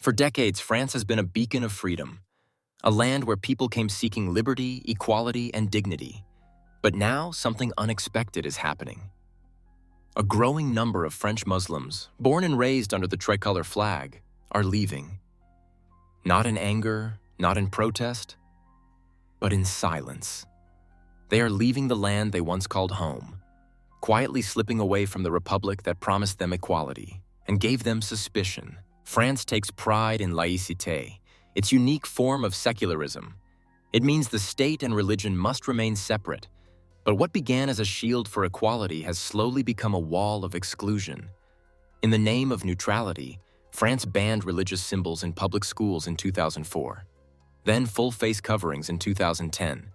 For decades, France has been a beacon of freedom, a land where people came seeking liberty, equality, and dignity. But now, something unexpected is happening. A growing number of French Muslims, born and raised under the tricolor flag, are leaving. Not in anger, not in protest, but in silence. They are leaving the land they once called home, quietly slipping away from the republic that promised them equality and gave them suspicion. France takes pride in laïcité, its unique form of secularism. It means the state and religion must remain separate, but what began as a shield for equality has slowly become a wall of exclusion. In the name of neutrality, France banned religious symbols in public schools in 2004, then full face coverings in 2010.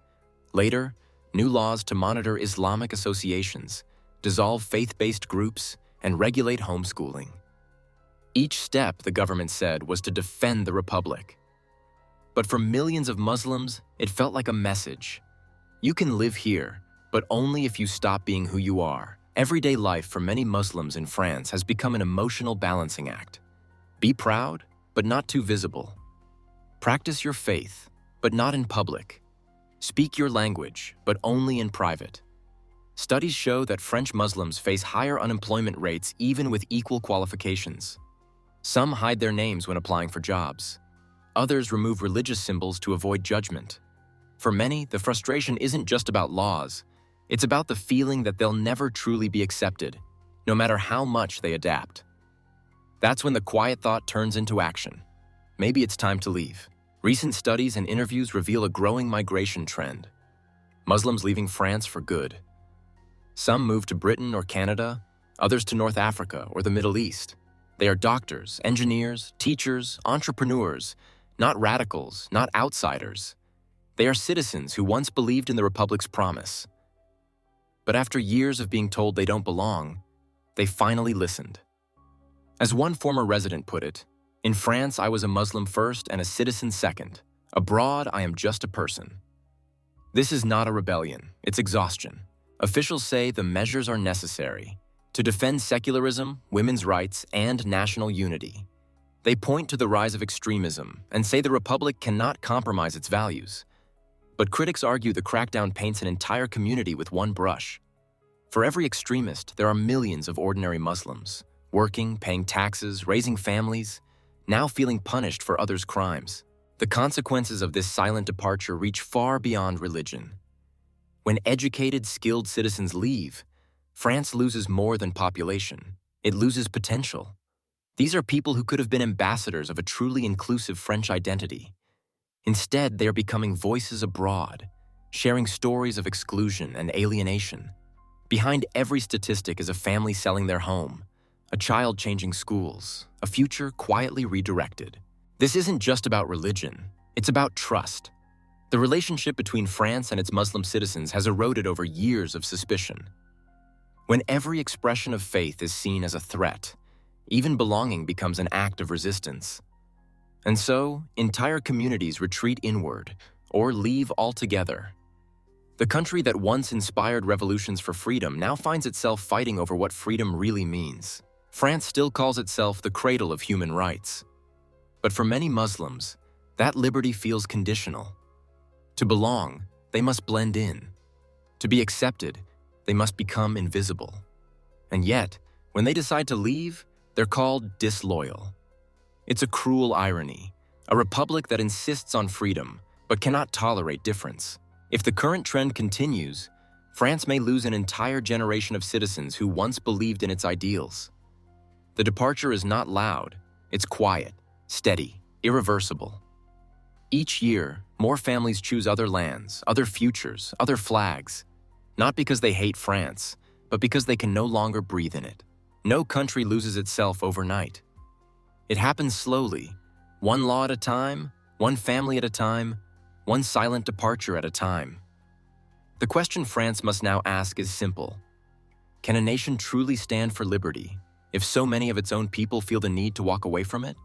Later, new laws to monitor Islamic associations, dissolve faith-based groups, and regulate homeschooling. Each step, the government said, was to defend the republic. But for millions of Muslims, it felt like a message. You can live here, but only if you stop being who you are. Everyday life for many Muslims in France has become an emotional balancing act. Be proud, but not too visible. Practice your faith, but not in public. Speak your language, but only in private. Studies show that French Muslims face higher unemployment rates even with equal qualifications. Some hide their names when applying for jobs. Others remove religious symbols to avoid judgment. For many, the frustration isn't just about laws. It's about the feeling that they'll never truly be accepted, no matter how much they adapt. That's when the quiet thought turns into action. Maybe it's time to leave. Recent studies and interviews reveal a growing migration trend. Muslims leaving France for good. Some move to Britain or Canada, others to North Africa or the Middle East. They are doctors, engineers, teachers, entrepreneurs, not radicals, not outsiders. They are citizens who once believed in the Republic's promise. But after years of being told they don't belong, they finally listened. As one former resident put it, "In France, I was a Muslim first and a citizen second. Abroad, I am just a person." This is not a rebellion, it's exhaustion. Officials say the measures are necessary to defend secularism, women's rights, and national unity. They point to the rise of extremism and say the Republic cannot compromise its values. But critics argue the crackdown paints an entire community with one brush. For every extremist, there are millions of ordinary Muslims, working, paying taxes, raising families, now feeling punished for others' crimes. The consequences of this silent departure reach far beyond religion. When educated, skilled citizens leave, France loses more than population. It loses potential. These are people who could have been ambassadors of a truly inclusive French identity. Instead, they are becoming voices abroad, sharing stories of exclusion and alienation. Behind every statistic is a family selling their home, a child changing schools, a future quietly redirected. This isn't just about religion, it's about trust. The relationship between France and its Muslim citizens has eroded over years of suspicion. When every expression of faith is seen as a threat, even belonging becomes an act of resistance. And so, entire communities retreat inward or leave altogether. The country that once inspired revolutions for freedom now finds itself fighting over what freedom really means. France still calls itself the cradle of human rights. But for many Muslims, that liberty feels conditional. To belong, they must blend in. To be accepted, they must become invisible. And yet, when they decide to leave, they're called disloyal. It's a cruel irony, a republic that insists on freedom but cannot tolerate difference. If the current trend continues, France may lose an entire generation of citizens who once believed in its ideals. The departure is not loud, it's quiet, steady, irreversible. Each year, more families choose other lands, other futures, other flags, not because they hate France, but because they can no longer breathe in it. No country loses itself overnight. It happens slowly, one law at a time, one family at a time, one silent departure at a time. The question France must now ask is simple. Can a nation truly stand for liberty if so many of its own people feel the need to walk away from it?